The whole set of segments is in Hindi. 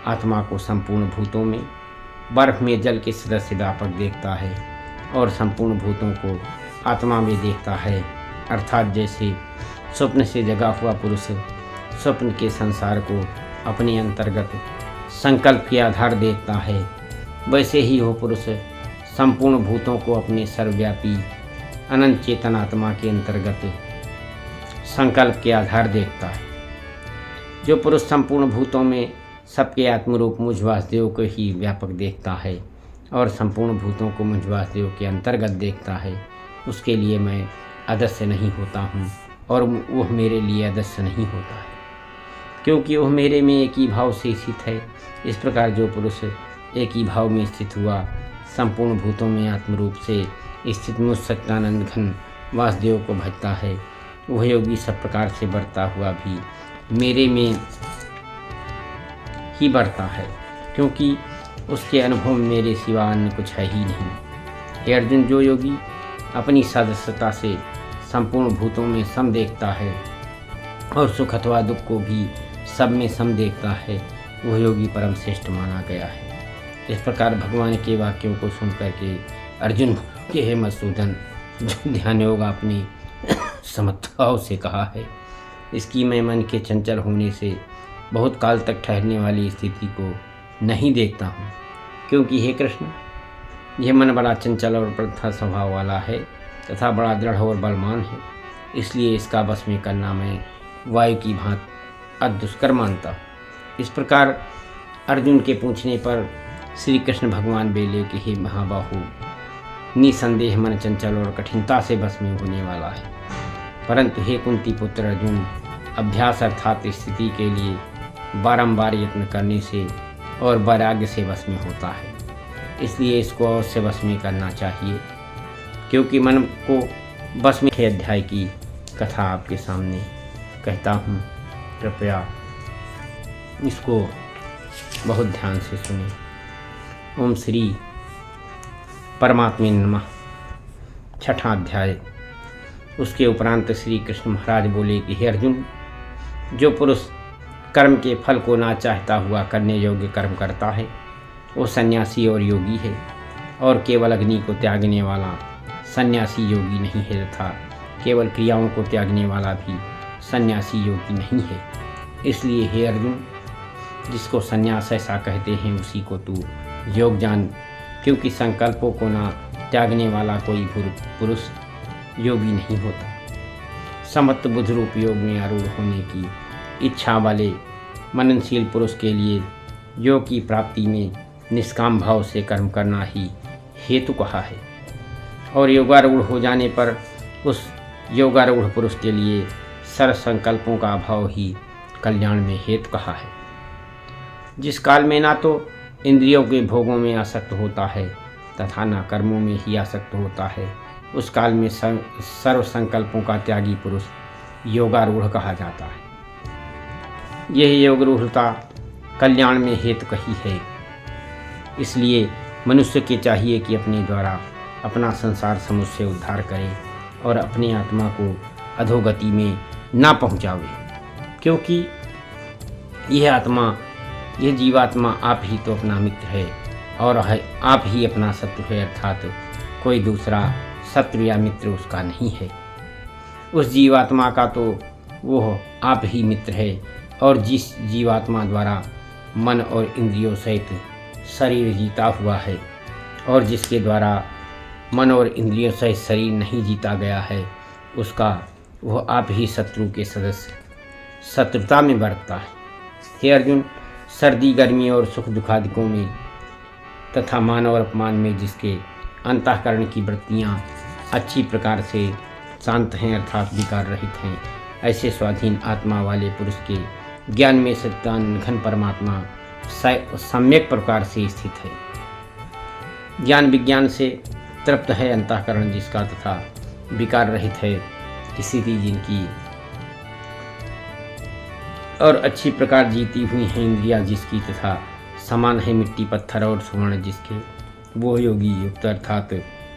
आत्मा को संपूर्ण भूतों में, बर्फ में जल के सदस्य व्यापक देखता है और संपूर्ण भूतों को आत्मा में देखता है। अर्थात जैसे स्वप्न से जगा हुआ पुरुष स्वप्न के संसार को अपने अंतर्गत संकल्प के आधार देखता है, वैसे ही वो पुरुष संपूर्ण भूतों को अपने सर्वव्यापी अनंत चेतन आत्मा के अंतर्गत संकल्प के आधार देखता है। जो पुरुष संपूर्ण भूतों में सबके आत्मरूप मुझ वासुदेव को ही व्यापक देखता है और संपूर्ण भूतों को मुझ वासुदेव के अंतर्गत देखता है, उसके लिए मैं अदस्य नहीं होता हूँ और वह मेरे लिए अदस्य नहीं होता है, क्योंकि वह मेरे में एक ही भाव से स्थित है। इस प्रकार जो पुरुष एक ही भाव में स्थित हुआ संपूर्ण भूतों में आत्मरूप से स्थित मुझ सच्चिदानंद घन वासुदेव को भजता है, वह योगी सब प्रकार से बढ़ता हुआ भी मेरे में ही बढ़ता है, क्योंकि उसके अनुभव में मेरे सिवा अन्य कुछ है ही नहीं। हे अर्जुन, जो योगी अपनी सदस्यता से संपूर्ण भूतों में सम देखता है और सुख अथवा दुख को भी सब में सम देखता है, वह योगी परम श्रेष्ठ माना गया है। इस प्रकार भगवान के वाक्यों को सुन करके अर्जुन के हे मधुसूदन, जो ध्यान योग आपने समत्भाव से कहा है, इसकी मैं मन के चंचल होने से बहुत काल तक ठहरने वाली स्थिति को नहीं देखता हूँ, क्योंकि हे कृष्ण, यह मन बड़ा चंचल और प्रथा स्वभाव वाला है तथा बड़ा दृढ़ और बलवान है, इसलिए इसका वश में करना मैं वायु की भांति अति दुष्कर मानता हूँ। इस प्रकार अर्जुन के पूछने पर श्री कृष्ण भगवान बोले कि हे महाबाहु, निसंदेह मन चंचल और कठिनता से वश में होने वाला है, परंतु हे कुंती पुत्र अर्जुन, अभ्यास अर्थात स्थिति के लिए बारंबार यत्न करने से और वैराग्य से वश में होता है, इसलिए इसको अवश्य वश में करना चाहिए। क्योंकि मन को वश में अध्याय की कथा आपके सामने कहता हूँ, कृपया इसको बहुत ध्यान से सुने। ओम श्री परमात्मे नमः। छठा अध्याय। उसके उपरांत श्री कृष्ण महाराज बोले कि हे अर्जुन, जो पुरुष कर्म के फल को ना चाहता हुआ करने योग्य कर्म करता है, वो सन्यासी और योगी है, और केवल अग्नि को त्यागने वाला सन्यासी योगी नहीं है, तथा केवल क्रियाओं को त्यागने वाला भी सन्यासी योगी नहीं है। इसलिए हे अर्जुन, जिसको सन्यास ऐसा कहते हैं उसी को तू योग जान, क्योंकि संकल्पों को ना त्यागने वाला कोई पुरुष योगी नहीं होता। समत्व बुद्ध रूप योग में आरूढ़ होने की इच्छा वाले मननशील पुरुष के लिए योग की प्राप्ति में निष्काम भाव से कर्म करना ही हेतु कहा है, और योगारूढ़ हो जाने पर उस योगारूढ़ पुरुष के लिए सर्व संकल्पों का अभाव ही कल्याण में हेतु कहा है। जिस काल में ना तो इंद्रियों के भोगों में आसक्त होता है तथा न कर्मों में ही आसक्त होता है, उस काल में सर्व संकल्पों का त्यागी पुरुष योगारूढ़ कहा जाता है। यह योगारूढ़ता कल्याण में हेतु कही है। इसलिए मनुष्य के चाहिए कि अपने द्वारा अपना संसार समुद्र से उद्धार करे और अपनी आत्मा को अधोगति में ना पहुँचावे, क्योंकि यह जीवात्मा आप ही तो अपना मित्र है और आप ही अपना शत्रु है, अर्थात कोई दूसरा शत्रु या मित्र उसका नहीं है। उस जीवात्मा का तो वो आप ही मित्र है, और जिस जीवात्मा द्वारा मन और इंद्रियों सहित शरीर जीता हुआ है और जिसके द्वारा मन और इंद्रियों सहित शरीर नहीं जीता गया है, उसका वह आप ही शत्रु के सदस्य शत्रुता में बरतता है। हे अर्जुन, सर्दी गर्मी और सुख दुखादिकों में तथा मान और अपमान में जिसके अंतःकरण की वृत्तियाँ अच्छी प्रकार से शांत हैं, अर्थात विकार रहित हैं, ऐसे स्वाधीन आत्मा वाले पुरुष के ज्ञान में सच्चिदानंद घन परमात्मा सम्यक प्रकार से स्थित है। ज्ञान विज्ञान से तृप्त है अंतःकरण जिसका तथा विकार रहित है स्थिति जिनकी, और अच्छी प्रकार जीती हुई हैं इंद्रियां जिसकी, तथा समान है मिट्टी पत्थर और सुवर्ण जिसके, वो योगी युक्त अर्थात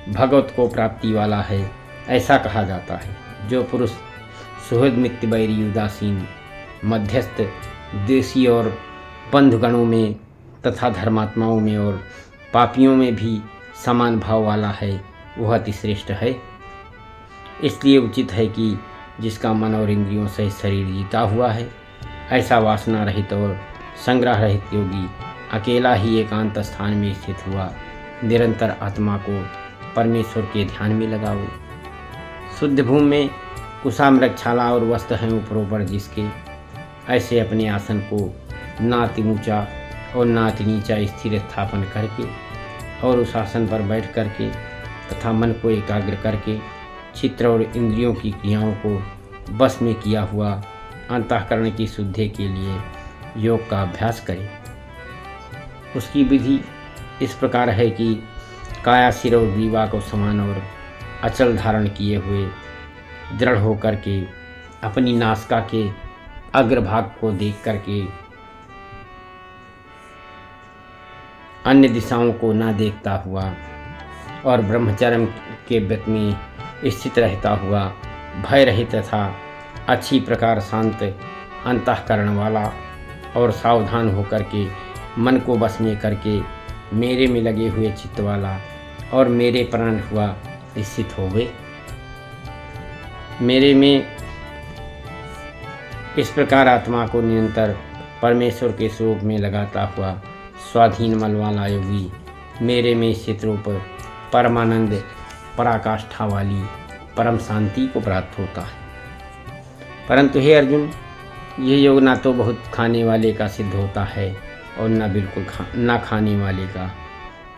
भगवत को प्राप्ति वाला है, ऐसा कहा जाता है। जो पुरुष सुहृद मित्र बैरी उदासीन मध्यस्थ देशी और बंधुगणों में तथा धर्मात्माओं में और पापियों में भी समान भाव वाला है, वह अति श्रेष्ठ है। इसलिए उचित है कि जिसका मन और इंद्रियों सहित शरीर जीता हुआ है, ऐसा वासना रहित और संग्रह रहित योगी अकेला ही एकांत स्थान में स्थित हुआ निरंतर आत्मा को परमेश्वर के ध्यान में लगाओ। शुद्ध भूमि में कुशामृगशाला और वस्त्र हैं ऊपर जिसके, ऐसे अपने आसन को नाति ऊंचा और नाति नीचा स्थिर स्थापन करके और उस आसन पर बैठ करके तथा मन को एकाग्र करके चित्त और इंद्रियों की क्रियाओं को बस में किया हुआ अंतःकरण की शुद्धि के लिए योग का अभ्यास करें। उसकी विधि इस प्रकार है कि काया सिर और ग्रीवा को समान और अचल धारण किए हुए दृढ़ होकर के अपनी नासिका के अग्रभाग को देख करके अन्य दिशाओं को न देखता हुआ और ब्रह्मचर्य के व्रत में स्थित रहता हुआ भय रहित तथा अच्छी प्रकार शांत अंतःकरण वाला और सावधान होकर के मन को बस में करके मेरे में लगे हुए चित्त वाला और मेरे प्राण हुआ स्थित हो गए। मेरे में इस प्रकार आत्मा को निरंतर परमेश्वर के स्वरूप में लगाता हुआ स्वाधीन मन वाला योगी मेरे में स्थित रूप परमानंद पराकाष्ठा वाली परम शांति को प्राप्त होता है। परंतु हे अर्जुन, यह योग ना तो बहुत खाने वाले का सिद्ध होता है और न बिल्कुल ना खाने वाले का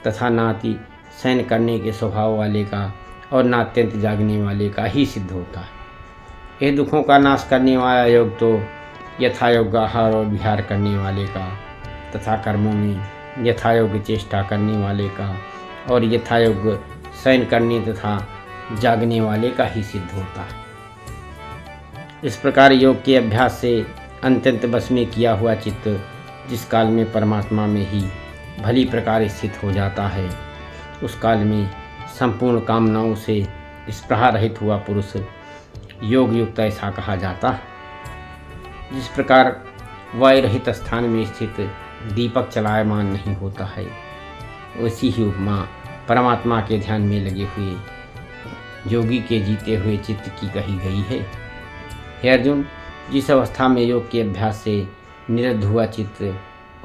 तथा ना अति शयन करने के स्वभाव वाले का और ना अत्यंत जागने वाले का ही सिद्ध होता है। यह दुखों का नाश करने वाला योग तो यथायोग आहार और विहार करने वाले का तथा कर्मों में यथायोग चेष्टा करने वाले का और यथायोग शयन करने तथा जागने वाले का ही सिद्ध होता है। इस प्रकार योग के अभ्यास से अत्यंत बस में किया हुआ चित्त जिस काल में परमात्मा में ही भली प्रकार स्थित हो जाता है, उस काल में संपूर्ण कामनाओं से स्पृहा रहित हुआ पुरुष योग युक्त ऐसा कहा जाता है। जिस प्रकार वायु रहित स्थान में स्थित दीपक चलायमान नहीं होता है, वैसी ही उपमा परमात्मा के ध्यान में लगे हुए योगी के जीते हुए चित्त की कही गई है। हे अर्जुन, जिस अवस्था में योग के अभ्यास से निरुद्ध हुआ चित्त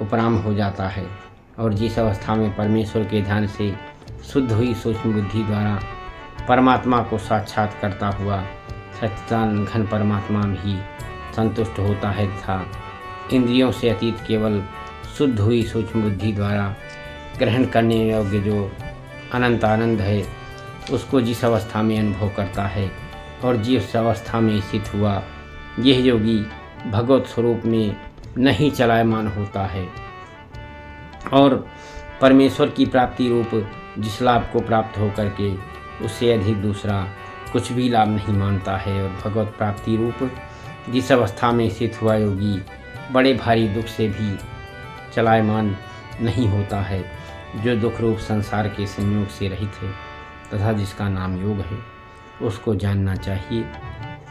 उपराम हो जाता है और जिस अवस्था में परमेश्वर के ध्यान से शुद्ध हुई सूक्ष्म बुद्धि द्वारा परमात्मा को साक्षात करता हुआ सच्चिदानंद घन परमात्मा भी संतुष्ट होता है तथा इंद्रियों से अतीत केवल शुद्ध हुई सूक्ष्म बुद्धि द्वारा ग्रहण करने योग्य जो अनंत आनंद है, उसको जिस अवस्था में अनुभव करता है और जिस अवस्था में स्थित हुआ यह योगी भगवत स्वरूप में नहीं चलायमान होता है और परमेश्वर की प्राप्ति रूप जिस लाभ को प्राप्त होकर के उससे अधिक दूसरा कुछ भी लाभ नहीं मानता है और भगवत प्राप्ति रूप जिस अवस्था में स्थित हुआ योगी बड़े भारी दुख से भी चलायमान नहीं होता है, जो दुख रूप संसार के संयोग से रहित है तथा जिसका नाम योग है, उसको जानना चाहिए।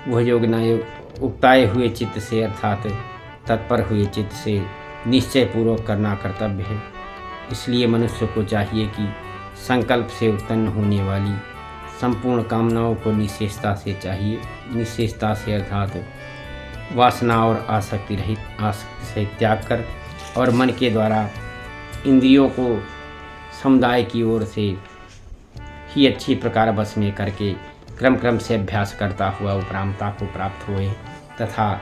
वह योग न उकताए हुए चित्त से अर्थात तत्पर हुए चित्त से निश्चय पूर्वक करना कर्तव्य है। इसलिए मनुष्य को चाहिए कि संकल्प से उत्पन्न होने वाली संपूर्ण कामनाओं को निश्चेषता से चाहिए, निश्चेषता से अर्थात वासना और आसक्ति रहित आसक्ति से त्याग कर और मन के द्वारा इंद्रियों को समुदाय की ओर से ही अच्छी प्रकार बस में करके क्रम क्रम से अभ्यास करता हुआ उपरामता को प्राप्त हुए तथा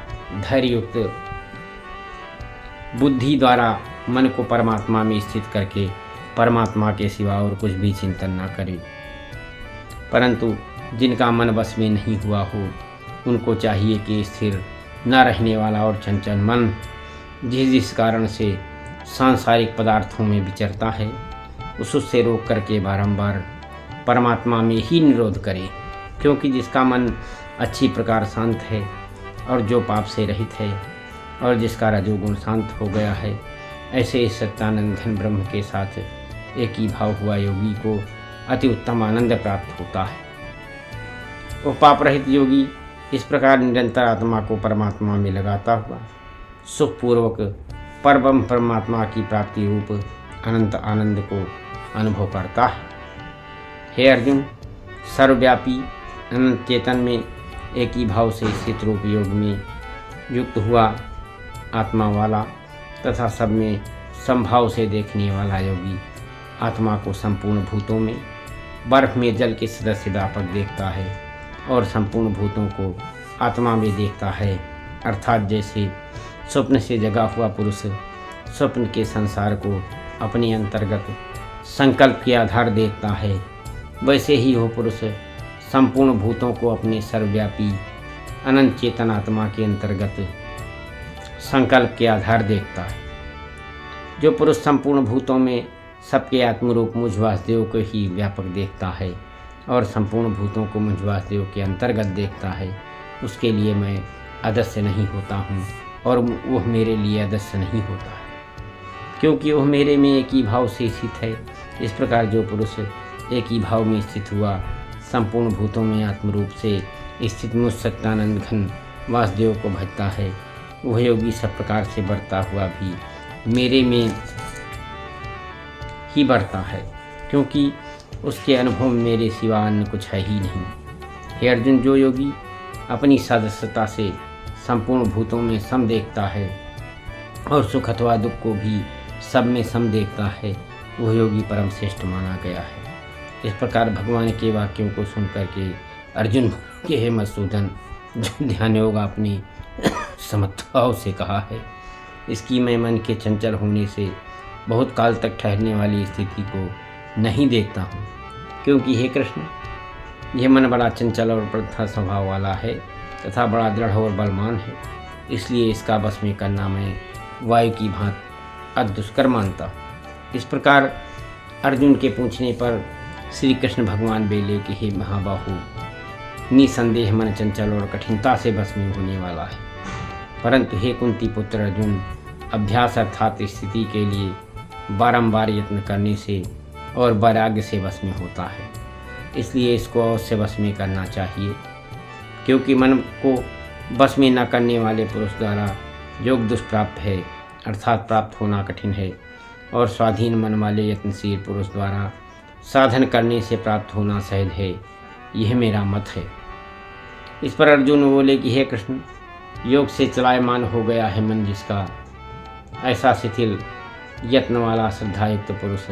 धैर्ययुक्त बुद्धि द्वारा मन को परमात्मा में स्थित करके परमात्मा के सिवा और कुछ भी चिंतन न करे। परंतु जिनका मन बस में नहीं हुआ हो, उनको चाहिए कि स्थिर न रहने वाला और चंचल मन जिस कारण से सांसारिक पदार्थों में विचरता है, उससे रोक करके बारंबार परमात्मा में ही निरोध करे। क्योंकि जिसका मन अच्छी प्रकार शांत है और जो पाप से रहित है और जिसका रजोगुण शांत हो गया है, ऐसे इस सत्यानंद घन ब्रह्म के साथ एक ही भाव हुआ योगी को अति उत्तम आनंद प्राप्त होता है। वो पाप रहित योगी इस प्रकार निरंतर आत्मा को परमात्मा में लगाता हुआ सुखपूर्वक परब्रह्म परमात्मा की प्राप्ति रूप अनंत आनंद को अनुभव करता है। हे अर्जुन, सर्वव्यापी अनंत चेतन में एक ही भाव से स्थित रूप योग में युक्त हुआ आत्मा वाला तथा सब में समभाव से देखने वाला योगी आत्मा को संपूर्ण भूतों में बर्फ में जल के सदस्य व्यापक देखता है और संपूर्ण भूतों को आत्मा में देखता है। अर्थात जैसे स्वप्न से जगा हुआ पुरुष स्वप्न के संसार को अपने अंतर्गत संकल्प के आधार देखता है, वैसे ही वो पुरुष संपूर्ण भूतों को अपने सर्वव्यापी अनंत चेतन आत्मा के अंतर्गत संकल्प के आधार देखता है। जो पुरुष संपूर्ण भूतों में सबके आत्मरूप मुझ वासुदेव को ही व्यापक देखता है और संपूर्ण भूतों को मुझ वासुदेव के अंतर्गत देखता है, उसके लिए मैं अदस्य नहीं होता हूँ और वह मेरे लिए अदस्य नहीं होता है, क्योंकि वह मेरे में एक ही भाव से स्थित है। इस प्रकार जो पुरुष एक ही भाव में स्थित हुआ संपूर्ण भूतों में आत्मरूप से स्थित मुझ सच्चिदानंद घन वासुदेव को भजता है, वह योगी सब प्रकार से बढ़ता हुआ भी मेरे में ही बढ़ता है, क्योंकि उसके अनुभव में मेरे सिवा अन्य कुछ है ही नहीं। हे अर्जुन, जो योगी अपनी सदस्यता से संपूर्ण भूतों में सम देखता है और सुख अथवा दुख को भी सब में सम देखता है, वह योगी परम श्रेष्ठ माना गया है। इस प्रकार भगवान के वाक्यों को सुन करके अर्जुन के हे मधुसूदन, जो ध्यान योग आपने समत्भाव से कहा है, इसकी मैं मन के चंचल होने से बहुत काल तक ठहरने वाली स्थिति को नहीं देखता हूँ, क्योंकि हे कृष्ण, यह मन बड़ा चंचल और प्रथा स्वभाव वाला है तथा बड़ा दृढ़ और बलवान है, इसलिए इसका बस में करना मैं वायु की भांति अदुष्कर मानता हूँ। इस प्रकार अर्जुन के पूछने पर श्री कृष्ण भगवान बोले कि हे महाबाहु, निसंदेह मन चंचल और कठिनता से बस में होने वाला है, परंतु हे कुंती पुत्र अर्जुन, अभ्यास अर्थात स्थिति के लिए बारंबार यत्न करने से और वैराग्य से वश में होता है, इसलिए इसको अवश्य वश में करना चाहिए, क्योंकि मन को वश में न करने वाले पुरुष द्वारा योग दुष्प्राप्त है, अर्थात प्राप्त होना कठिन है, और स्वाधीन मन वाले यत्नशील पुरुष द्वारा साधन करने से प्राप्त होना सहज है, यह मेरा मत है। इस पर अर्जुन बोले कि हे कृष्ण, योग से चलायमान हो गया है मन जिसका, ऐसा शिथिल यत्न वाला श्रद्धायुक्त पुरुष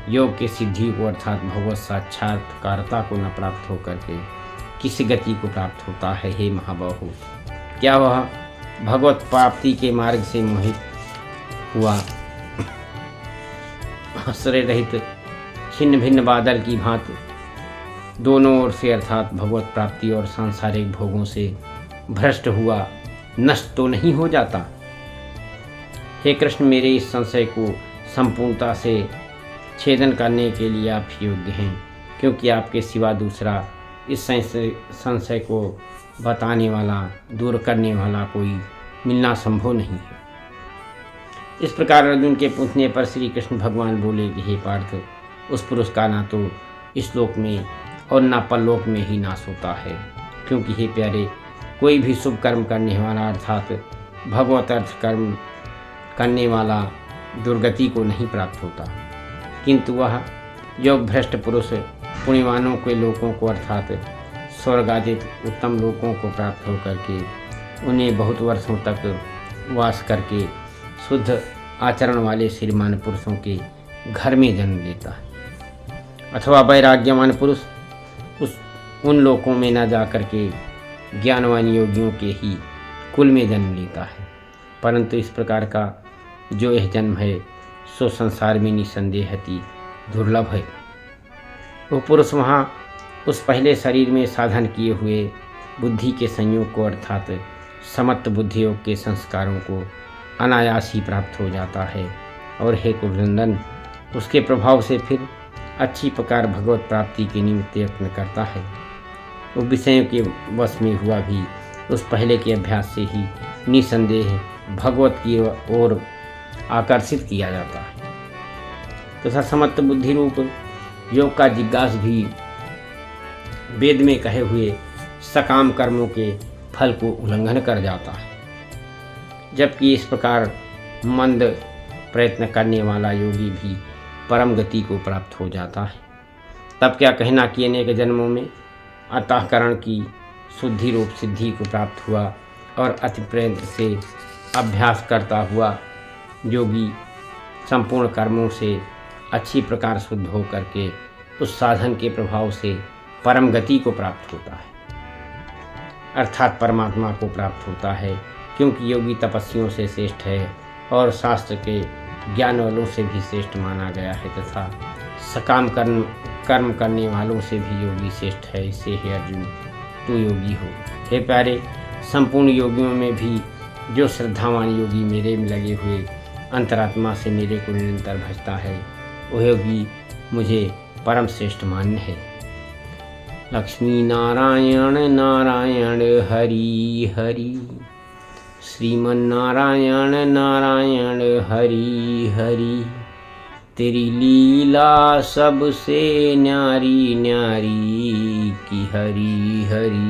योग के सिद्धि को अर्थात भगवत साक्षात्कारता को न प्राप्त होकर के किस गति को प्राप्त होता है। हे महाबाहु, क्या वह भगवत प्राप्ति के मार्ग से मोहित हुआ आश्रय रहित छिन्न भिन्न बादल की भांति दोनों ओर से अर्थात भगवत प्राप्ति और सांसारिक भोगों से भ्रष्ट हुआ नष्ट तो नहीं हो जाता? हे कृष्ण, मेरे इस संशय को संपूर्णता से छेदन करने के लिए आप योग्य हैं, क्योंकि आपके सिवा दूसरा इस संशय को बताने वाला, दूर करने वाला कोई मिलना संभव नहीं है। इस प्रकार अर्जुन के पूछने पर श्री कृष्ण भगवान बोले कि हे पार्थ, उस पुरुष का ना तो इस लोक में और ना परलोक में ही नाश होता है, क्योंकि हे प्यारे, कोई भी शुभ कर्म करने वाला अर्थात भगवत अर्थ कर्म करने वाला दुर्गति को नहीं प्राप्त होता, किंतु वह योग भ्रष्ट पुरुष पुण्यवानों के लोकों को अर्थात स्वर्गादित उत्तम लोकों को प्राप्त होकर के उन्हें बहुत वर्षों तक वास करके शुद्ध आचरण वाले श्रीमान पुरुषों के घर में जन्म लेता है, अथवा वैराग्यमान पुरुष उन लोकों में न जा कर के ज्ञानवान योगियों के ही कुल में जन्म लेता है। परंतु इस प्रकार का जो यह जन्म है सो संसार में निसंदेह अति दुर्लभ है। वो पुरुष वहाँ उस पहले शरीर में साधन किए हुए बुद्धि के संयोग को अर्थात समत्त बुद्धि योग के संस्कारों को अनायास ही प्राप्त हो जाता है, और हे कुलनंदन, उसके प्रभाव से फिर अच्छी प्रकार भगवत प्राप्ति के निमित्त यत्न करता है। वो विषयों के वश में हुआ भी उस पहले के अभ्यास से ही निसंदेह भगवत की ओर आकर्षित किया जाता है। तथा समत्त बुद्धि रूप योग का जिज्ञास भी वेद में कहे हुए सकाम कर्मों के फल को उल्लंघन कर जाता है, जबकि इस प्रकार मंद प्रयत्न करने वाला योगी भी परम गति को प्राप्त हो जाता है। तब क्या कहना कि अनेक जन्मों में अंतःकरण की शुद्धि रूप सिद्धि को प्राप्त हुआ और अति प्रयत्न से अभ्यास करता हुआ योगी संपूर्ण कर्मों से अच्छी प्रकार शुद्ध हो करके उस साधन के प्रभाव से परम गति को प्राप्त होता है, अर्थात परमात्मा को प्राप्त होता है। क्योंकि योगी तपस्वियों से श्रेष्ठ है और शास्त्र के ज्ञान वालों से भी श्रेष्ठ माना गया है तथा सकाम कर्म करने वालों से भी योगी श्रेष्ठ है। इससे हे अर्जुन तू योगी हो। हे प्यारे, संपूर्ण योगियों में भी जो श्रद्धावान योगी मेरे में लगे हुए अंतरात्मा से मेरे को निरंतर भजता है वह योगी मुझे परम श्रेष्ठ मान्य है। लक्ष्मी नारायण नारायण हरि हरि, श्रीमन नारायण नारायण हरि हरि, तेरी लीला सबसे न्यारी न्यारी की हरि हरि।